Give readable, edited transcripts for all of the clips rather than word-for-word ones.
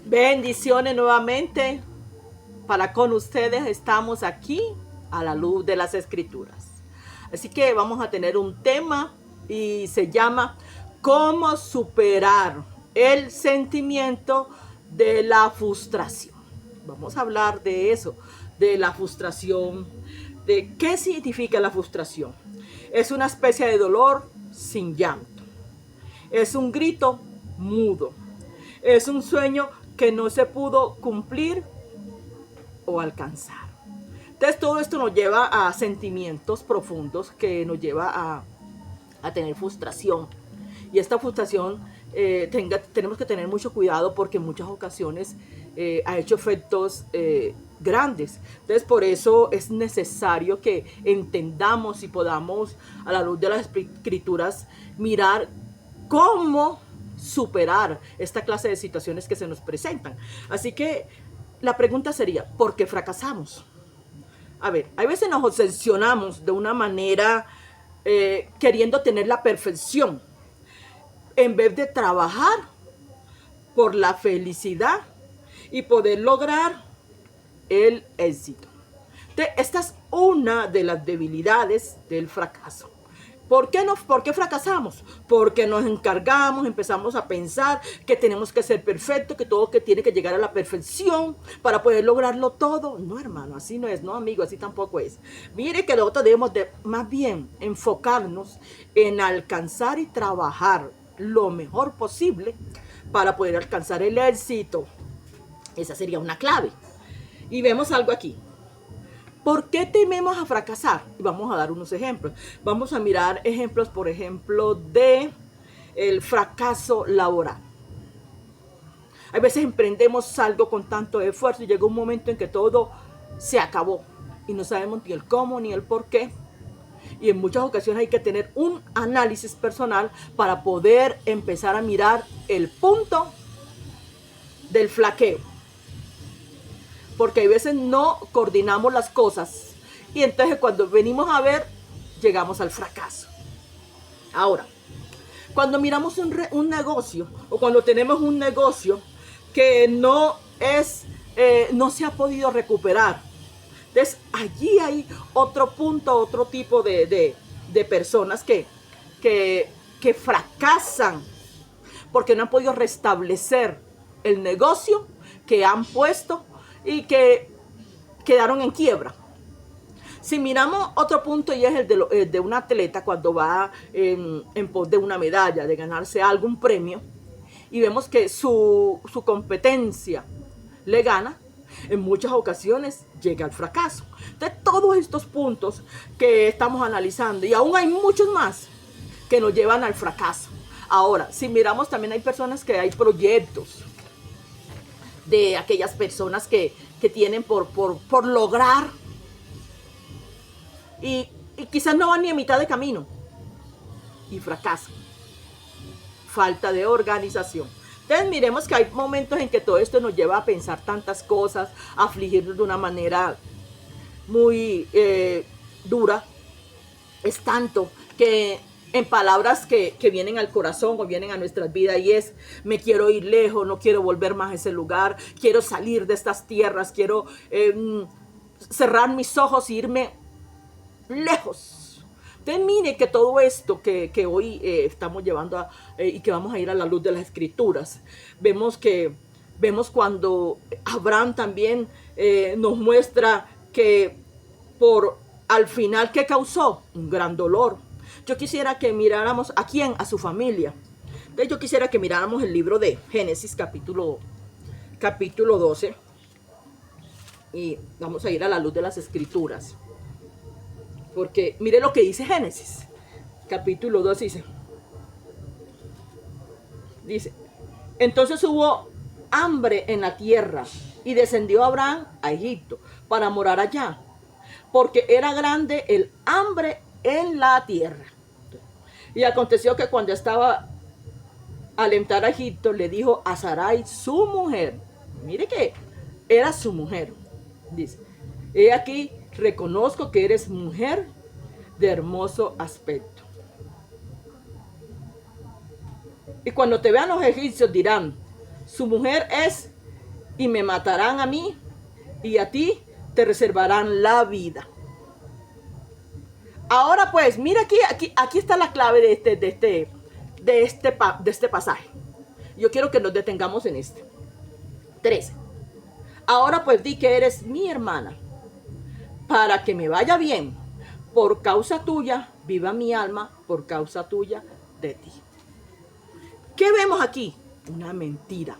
Bendiciones nuevamente para con ustedes. Estamos aquí a la luz de las Escrituras. Así que vamos a tener un tema y se llama ¿cómo superar el sentimiento de la frustración? Vamos a hablar de eso, de la frustración, de qué significa la frustración. Es una especie de dolor sin llanto. Es un grito mudo. Es un sueño que no se pudo cumplir o alcanzar. Entonces todo esto nos lleva a sentimientos profundos que nos lleva a tener frustración. Y esta frustración tenemos que tener mucho cuidado porque en muchas ocasiones ha hecho efectos grandes. Entonces por eso es necesario que entendamos y podamos a la luz de las Escrituras mirar cómo superar esta clase de situaciones que se nos presentan. Así que la pregunta sería, ¿por qué fracasamos? A ver, hay veces nos obsesionamos de una manera queriendo tener la perfección en vez de trabajar por la felicidad y poder lograr el éxito. Entonces, esta es una de las debilidades del fracaso. ¿Por qué fracasamos? Porque nos encargamos, empezamos a pensar que tenemos que ser perfectos, que todo que tiene que llegar a la perfección para poder lograrlo todo. No, hermano, así no es, no, amigo, así tampoco es. Mire que nosotros debemos de más bien enfocarnos en alcanzar y trabajar lo mejor posible para poder alcanzar el éxito. Esa sería una clave. Y vemos algo aquí. ¿Por qué tememos a fracasar? Y vamos a dar unos ejemplos. Vamos a mirar ejemplos, por ejemplo, de el fracaso laboral. A veces emprendemos algo con tanto esfuerzo y llega un momento en que todo se acabó y no sabemos ni el cómo ni el por qué. Y en muchas ocasiones hay que tener un análisis personal para poder empezar a mirar el punto del flaqueo. Porque a veces no coordinamos las cosas y entonces cuando venimos a ver, llegamos al fracaso. Ahora, cuando miramos un negocio o cuando tenemos un negocio que no se ha podido recuperar, entonces allí hay otro punto, otro tipo de personas que fracasan porque no han podido restablecer el negocio que han puesto y que quedaron en quiebra. Si miramos otro punto y es el de un atleta cuando va en pos de una medalla, de ganarse algún premio, y vemos que su competencia le gana, en muchas ocasiones llega al fracaso. Entonces todos estos puntos que estamos analizando, y aún hay muchos más que nos llevan al fracaso. Ahora, si miramos también hay personas que hay proyectos de aquellas personas que tienen por lograr y quizás no van ni a mitad de camino y fracasan. Falta de organización. Entonces miremos que hay momentos en que todo esto nos lleva a pensar tantas cosas, a afligirnos de una manera muy dura. Es tanto que en palabras que vienen al corazón o vienen a nuestras vidas y es, me quiero ir lejos, no quiero volver más a ese lugar, quiero salir de estas tierras, quiero cerrar mis ojos e irme lejos. Entonces mire que todo esto que hoy estamos llevando y que vamos a ir a la luz de las Escrituras, vemos cuando Abraham también nos muestra que al final, ¿qué causó? Un gran dolor. Yo quisiera que miráramos a quién, a su familia. Entonces yo quisiera que miráramos el libro de Génesis capítulo 12 y vamos a ir a la luz de las Escrituras. Porque mire lo que dice Génesis capítulo 12, dice, entonces hubo hambre en la tierra y descendió Abraham a Egipto para morar allá, porque era grande el hambre en la tierra. Y aconteció que cuando estaba al entrar a Egipto, le dijo a Sarai, su mujer, mire que era su mujer, dice, he aquí, reconozco que eres mujer de hermoso aspecto. Y cuando te vean los egipcios dirán, su mujer es y me matarán a mí, y a ti te reservarán la vida. Ahora pues, mira aquí está la clave de este pasaje. Yo quiero que nos detengamos en este. 13. Ahora pues di que eres mi hermana, para que me vaya bien. Por causa tuya, viva mi alma, por causa tuya, de ti. ¿Qué vemos aquí? Una mentira.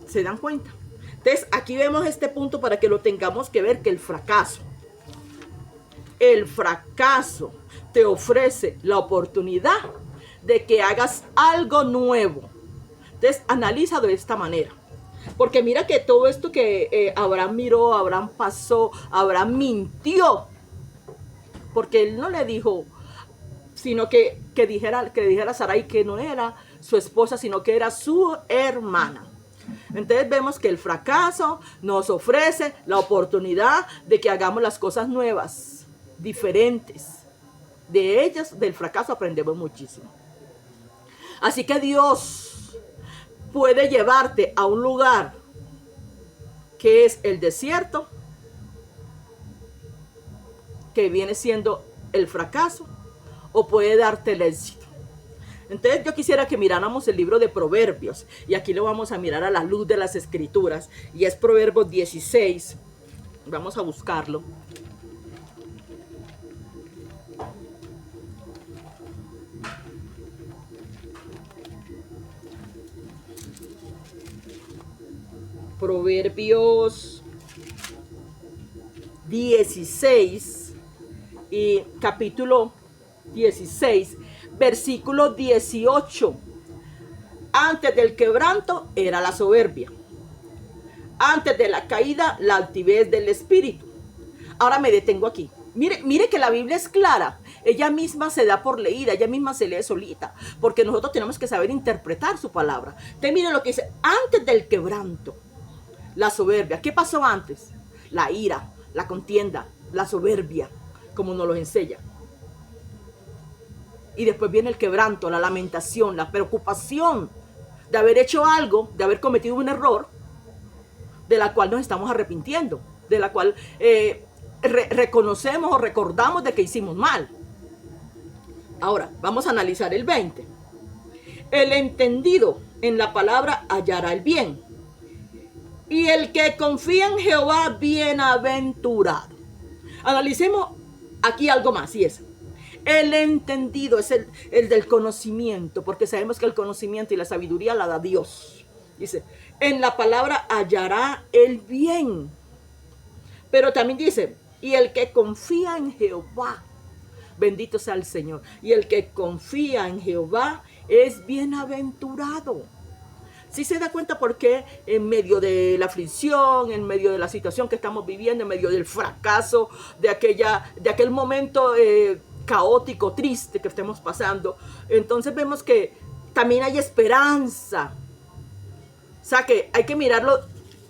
¿Se dan cuenta? Entonces, aquí vemos este punto para que lo tengamos que ver, que el fracaso te ofrece la oportunidad de que hagas algo nuevo. Entonces, analízalo de esta manera. Porque mira que todo esto que Abraham miró, Abraham pasó, Abraham mintió. Porque él no le dijo, sino que dijera a Sarai que no era su esposa, sino que era su hermana. Entonces vemos que el fracaso nos ofrece la oportunidad de que hagamos las cosas nuevas, diferentes. De ellas, del fracaso aprendemos muchísimo. Así que Dios puede llevarte a un lugar que es el desierto, que viene siendo el fracaso, o puede darte el éxito. Entonces yo quisiera que miráramos el libro de Proverbios, y aquí lo vamos a mirar a la luz de las Escrituras, y es Proverbios 16. Vamos a buscarlo. Proverbios 16 y capítulo 16, versículo 18. Antes del quebranto era la soberbia, antes de la caída la altivez del espíritu. Ahora me detengo aquí. Mire que la Biblia es clara. Ella misma se da por leída, ella misma se lee solita, porque nosotros tenemos que saber interpretar su palabra. Entonces mire lo que dice: antes del quebranto, la soberbia. ¿Qué pasó antes? La ira, la contienda, la soberbia, como nos lo enseña. Y después viene el quebranto, la lamentación, la preocupación de haber hecho algo, de haber cometido un error, de la cual nos estamos arrepintiendo, de la cual reconocemos o recordamos de que hicimos mal. Ahora, vamos a analizar el 20. El entendido en la palabra hallará el bien, y el que confía en Jehová, bienaventurado. Analicemos aquí algo más, y es: el entendido es el del conocimiento, porque sabemos que el conocimiento y la sabiduría la da Dios. Dice, en la palabra hallará el bien. Pero también dice, y el que confía en Jehová, bendito sea el Señor, y el que confía en Jehová es bienaventurado. ¿Sí se da cuenta por qué en medio de la aflicción, en medio de la situación que estamos viviendo, en medio del fracaso, de aquel momento caótico, triste que estemos pasando, entonces vemos que también hay esperanza? O sea que hay que mirarlo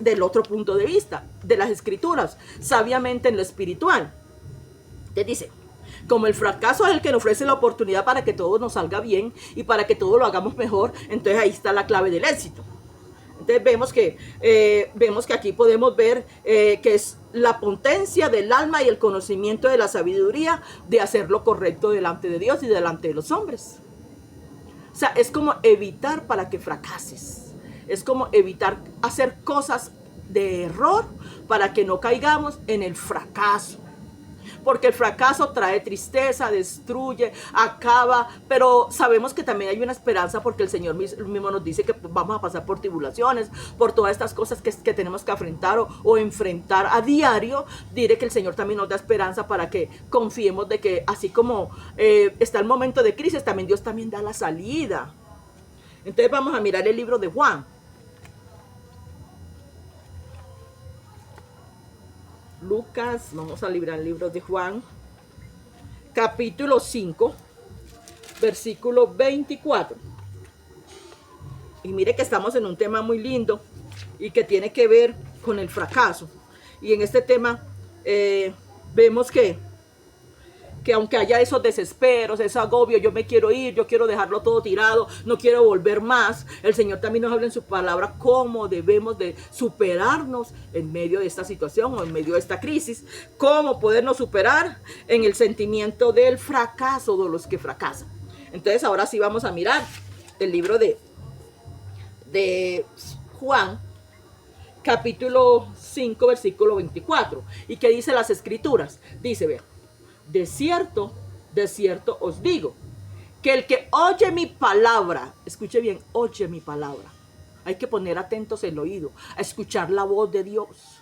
del otro punto de vista, de las Escrituras, sabiamente en lo espiritual. Te dice, como el fracaso es el que nos ofrece la oportunidad para que todo nos salga bien y para que todo lo hagamos mejor, entonces ahí está la clave del éxito. Entonces vemos que aquí podemos ver que es la potencia del alma y el conocimiento de la sabiduría de hacer lo correcto delante de Dios y delante de los hombres. O sea, es como evitar para que fracases. Es como evitar hacer cosas de error para que no caigamos en el fracaso. Porque el fracaso trae tristeza, destruye, acaba, pero sabemos que también hay una esperanza, porque el Señor mismo nos dice que vamos a pasar por tribulaciones, por todas estas cosas que tenemos que afrontar o enfrentar a diario. Diré que el Señor también nos da esperanza para que confiemos de que así como está el momento de crisis, también Dios también da la salida. Entonces vamos a mirar el libro de Juan. Lucas, vamos a librar el libro de Juan, capítulo 5, versículo 24. Y mire que estamos en un tema muy lindo y que tiene que ver con el fracaso. Y en este tema vemos que que aunque haya esos desesperos, ese agobio, yo me quiero ir, yo quiero dejarlo todo tirado, no quiero volver más, el Señor también nos habla en su palabra cómo debemos de superarnos en medio de esta situación o en medio de esta crisis, cómo podernos superar en el sentimiento del fracaso de los que fracasan. Entonces ahora sí vamos a mirar el libro de Juan, capítulo 5, versículo 24. ¿Y qué dice las escrituras? Dice, vea, de cierto os digo, que el que oye mi palabra, escuche bien, oye mi palabra. Hay que poner atentos el oído, a escuchar la voz de Dios,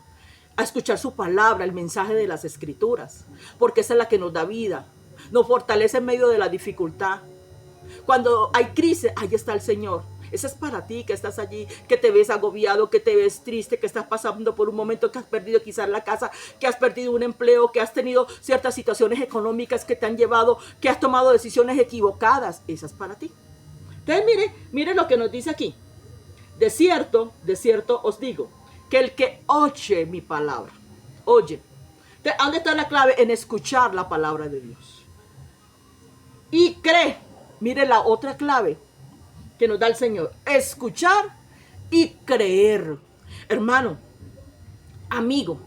a escuchar su palabra, el mensaje de las escrituras, porque esa es la que nos da vida, nos fortalece en medio de la dificultad. Cuando hay crisis, ahí está el Señor. Ese es para ti que estás allí, que te ves agobiado, que te ves triste, que estás pasando por un momento que has perdido quizás la casa, que has perdido un empleo, que has tenido ciertas situaciones económicas que te han llevado, que has tomado decisiones equivocadas. Esa es para ti. Entonces mire lo que nos dice aquí. De cierto os digo, que el que oye mi palabra, oye. Entonces, ¿dónde está la clave? En escuchar la palabra de Dios. Y cree. Mire la otra clave que nos da el Señor: escuchar y creer. Hermano, amigo,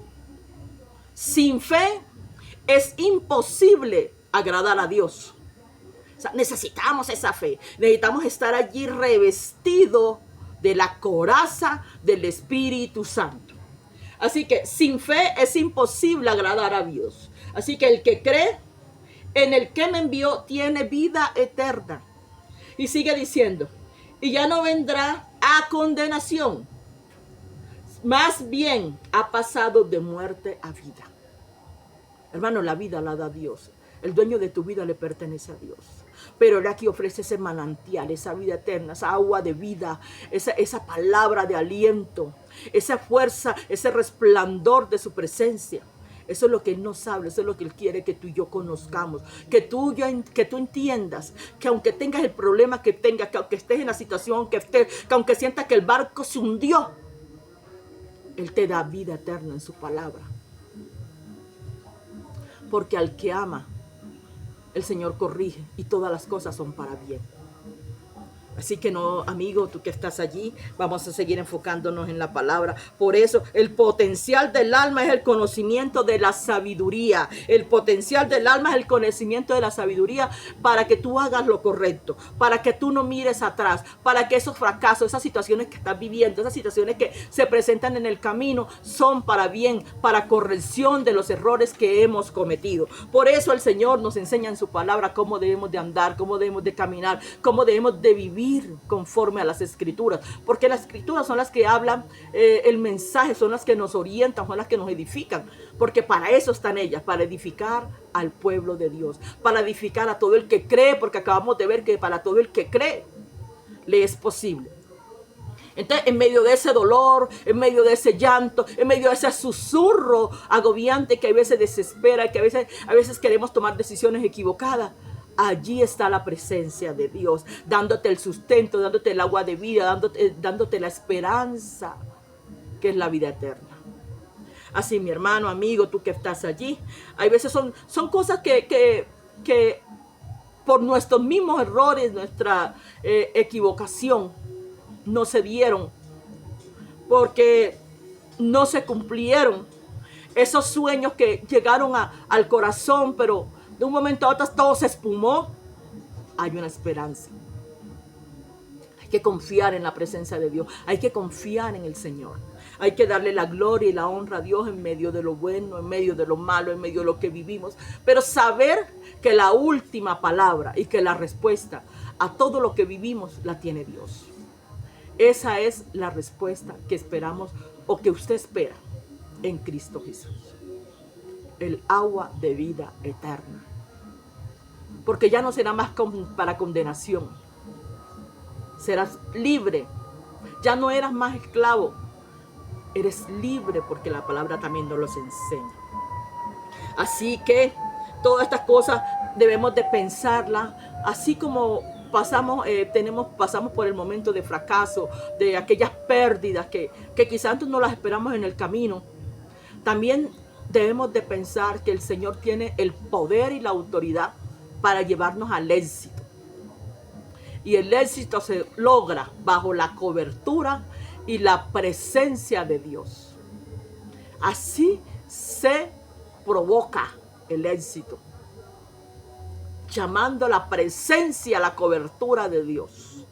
sin fe es imposible agradar a Dios. O sea, necesitamos esa fe, necesitamos estar allí revestido de la coraza del Espíritu Santo. Así que sin fe es imposible agradar a Dios. Así que el que cree en el que me envió tiene vida eterna. Y sigue diciendo, y ya no vendrá a condenación, más bien ha pasado de muerte a vida. Hermano, la vida la da Dios. El dueño de tu vida le pertenece a Dios. Pero Él aquí ofrece ese manantial, esa vida eterna, esa agua de vida, esa palabra de aliento, esa fuerza, ese resplandor de su presencia. Eso es lo que Él nos habla, eso es lo que Él quiere que tú y yo conozcamos, que tú entiendas que aunque tengas el problema que tengas, que aunque estés en la situación que aunque sientas que el barco se hundió, Él te da vida eterna en su palabra. Porque al que ama, el Señor corrige y todas las cosas son para bien. Así que no, amigo, tú que estás allí, vamos a seguir enfocándonos en la palabra. Por eso, el potencial del alma es el conocimiento de la sabiduría. El potencial del alma es el conocimiento de la sabiduría para que tú hagas lo correcto, para que tú no mires atrás, para que esos fracasos, esas situaciones que estás viviendo, esas situaciones que se presentan en el camino, son para bien, para corrección de los errores que hemos cometido. Por eso el Señor nos enseña en su palabra cómo debemos de andar, cómo debemos de caminar, cómo debemos de vivir conforme a las escrituras, porque las escrituras son las que hablan el mensaje, son las que nos orientan, son las que nos edifican, porque para eso están ellas, para edificar al pueblo de Dios, para edificar a todo el que cree, porque acabamos de ver que para todo el que cree le es posible. Entonces, en medio de ese dolor, en medio de ese llanto, en medio de ese susurro agobiante que a veces desespera, que a veces queremos tomar decisiones equivocadas, allí está la presencia de Dios, dándote el sustento, dándote el agua de vida, dándote la esperanza, que es la vida eterna. Así, mi hermano, amigo, tú que estás allí, hay veces son cosas que por nuestros mismos errores, nuestra equivocación, no se dieron, porque no se cumplieron esos sueños que llegaron al corazón, pero de un momento a otro todo se espumó. Hay una esperanza. Hay que confiar en la presencia de Dios. Hay que confiar en el Señor. Hay que darle la gloria y la honra a Dios en medio de lo bueno, en medio de lo malo, en medio de lo que vivimos. Pero saber que la última palabra y que la respuesta a todo lo que vivimos la tiene Dios. Esa es la respuesta que esperamos o que usted espera en Cristo Jesús. El agua de vida eterna. Porque ya no será más para condenación. Serás libre. Ya no eras más esclavo. Eres libre porque la palabra también nos los enseña. Así que todas estas cosas debemos de pensarlas. Así como pasamos por el momento de fracaso, de aquellas pérdidas que quizás no las esperamos en el camino. También debemos de pensar que el Señor tiene el poder y la autoridad para llevarnos al éxito. Y el éxito se logra bajo la cobertura y la presencia de Dios. Así se provoca el éxito, llamando la presencia, la cobertura de Dios.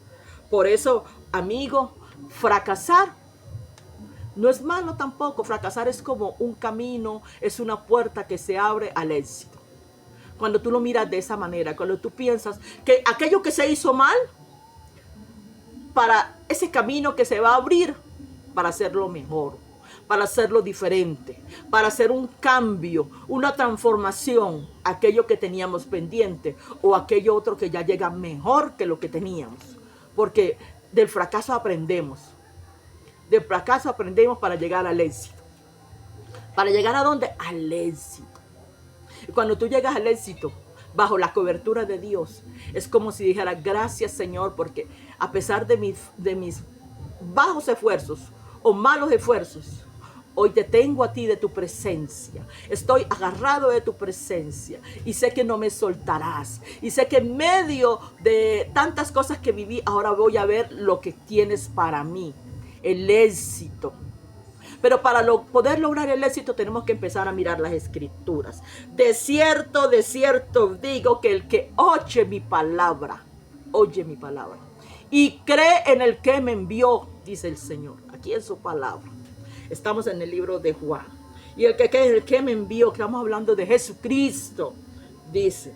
Por eso, amigo, fracasar no es malo tampoco. Fracasar es como un camino, es una puerta que se abre al éxito. Cuando tú lo miras de esa manera, cuando tú piensas que aquello que se hizo mal, para ese camino que se va a abrir, para hacerlo mejor, para hacerlo diferente, para hacer un cambio, una transformación, aquello que teníamos pendiente o aquello otro que ya llega mejor que lo que teníamos. Porque del fracaso aprendemos. Del fracaso aprendemos para llegar al éxito. ¿Para llegar a dónde? Al éxito. Y cuando tú llegas al éxito, bajo la cobertura de Dios, es como si dijera, gracias Señor, porque a pesar de mis bajos esfuerzos o malos esfuerzos, hoy te tengo a ti de tu presencia. Estoy agarrado de tu presencia y sé que no me soltarás. Y sé que en medio de tantas cosas que viví, ahora voy a ver lo que tienes para mí, el éxito. Pero para poder lograr el éxito tenemos que empezar a mirar las escrituras. De cierto digo que el que oye mi palabra, y cree en el que me envió, dice el Señor, aquí en su palabra. Estamos en el libro de Juan. Y el que me envió, que estamos hablando de Jesucristo, dice,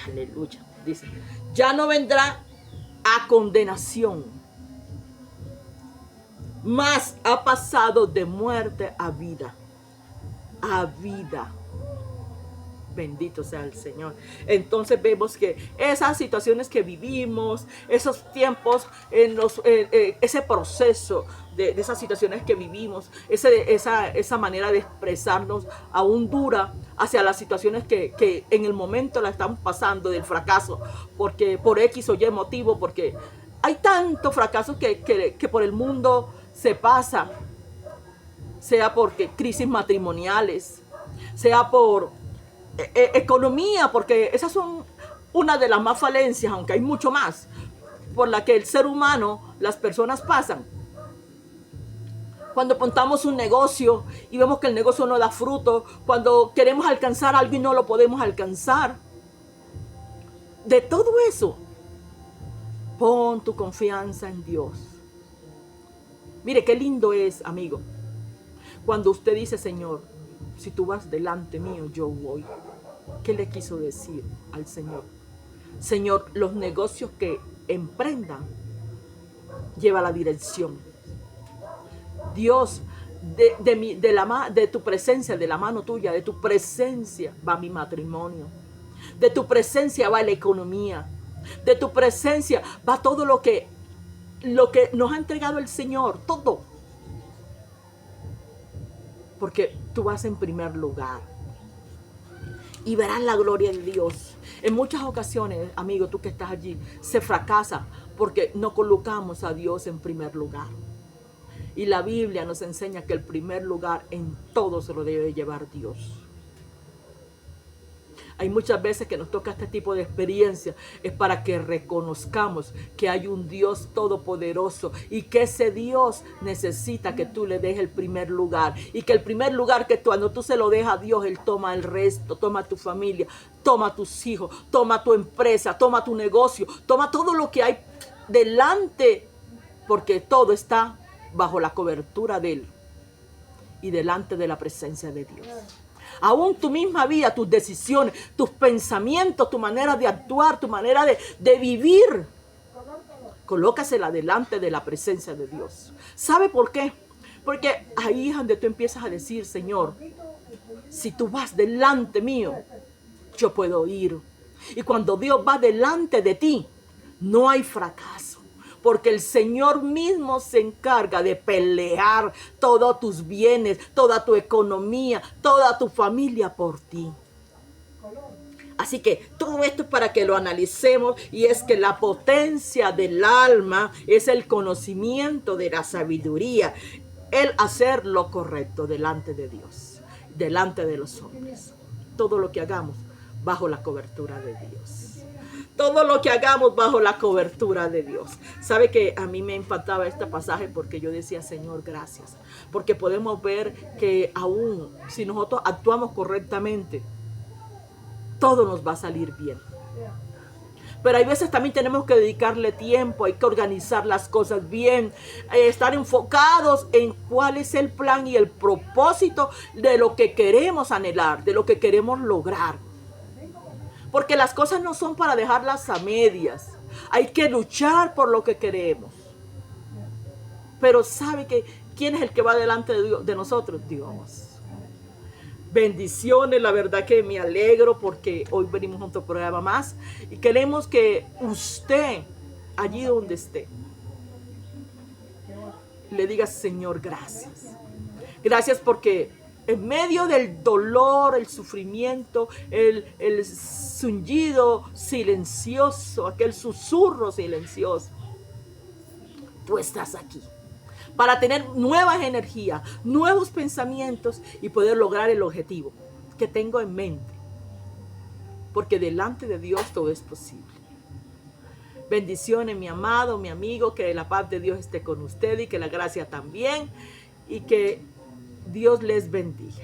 aleluya, dice, ya no vendrá a condenación, mas ha pasado de muerte a vida. A vida. Bendito sea el Señor. Entonces vemos que esas situaciones que vivimos, esos tiempos, ese proceso de esas situaciones que vivimos, esa manera de expresarnos aún dura hacia las situaciones que en el momento la estamos pasando, del fracaso, porque por X o Y motivo, porque hay tantos fracasos que por el mundo se pasa, sea porque crisis matrimoniales, sea por economía, porque esas son una de las más falencias, aunque hay mucho más, por la que el ser humano, las personas pasan. Cuando montamos un negocio y vemos que el negocio no da fruto, cuando queremos alcanzar algo y no lo podemos alcanzar. De todo eso, pon tu confianza en Dios. Mire qué lindo es, amigo, cuando usted dice, Señor, si tú vas delante mío, yo voy. ¿Qué le quiso decir al Señor? Señor, los negocios que emprendan, lleva la dirección. Dios, de tu presencia, de la mano tuya, de tu presencia va mi matrimonio. De tu presencia va la economía. De tu presencia va todo lo que nos ha entregado el Señor, todo. Porque tú vas en primer lugar y verás la gloria de Dios. En muchas ocasiones, amigo, tú que estás allí, se fracasa porque no colocamos a Dios en primer lugar. Y la Biblia nos enseña que el primer lugar en todo se lo debe llevar Dios. Hay muchas veces que nos toca este tipo de experiencia, es para que reconozcamos que hay un Dios todopoderoso y que ese Dios necesita que tú le des el primer lugar, y que el primer lugar, que cuando tú se lo dejas a Dios, Él toma el resto, toma tu familia, toma tus hijos, toma tu empresa, toma tu negocio, toma todo lo que hay delante, porque todo está bajo la cobertura de Él y delante de la presencia de Dios. Aún tu misma vida, tus decisiones, tus pensamientos, tu manera de actuar, tu manera de vivir, colócasela delante de la presencia de Dios. ¿Sabe por qué? Porque ahí es donde tú empiezas a decir, Señor, si tú vas delante mío, yo puedo ir. Y cuando Dios va delante de ti, no hay fracaso. Porque el Señor mismo se encarga de pelear todos tus bienes, toda tu economía, toda tu familia por ti. Así que todo esto es para que lo analicemos, y es que la potencia del alma es el conocimiento de la sabiduría, el hacer lo correcto delante de Dios. delante de los hombres. Todo lo que hagamos bajo la cobertura de Dios. Todo lo que hagamos bajo la cobertura de Dios. Sabe que a mí me impactaba este pasaje porque yo decía, Señor, gracias. Porque podemos ver que aún si nosotros actuamos correctamente, todo nos va a salir bien. Pero hay veces también tenemos que dedicarle tiempo, hay que organizar las cosas bien, estar enfocados en cuál es el plan y el propósito de lo que queremos anhelar, de lo que queremos lograr. Porque las cosas no son para dejarlas a medias. Hay que luchar por lo que queremos. Pero ¿sabe que quién es el que va delante de nosotros? Dios. Bendiciones, la verdad que me alegro porque hoy venimos a otro programa más. Y queremos que usted, allí donde esté, le diga, Señor, gracias. Gracias porque en medio del dolor, el sufrimiento, el zumbido silencioso, aquel susurro silencioso, tú estás aquí para tener nuevas energías, nuevos pensamientos y poder lograr el objetivo que tengo en mente. Porque delante de Dios todo es posible. Bendiciones, mi amado, mi amigo, que la paz de Dios esté con usted y que la gracia también, y que Dios les bendiga.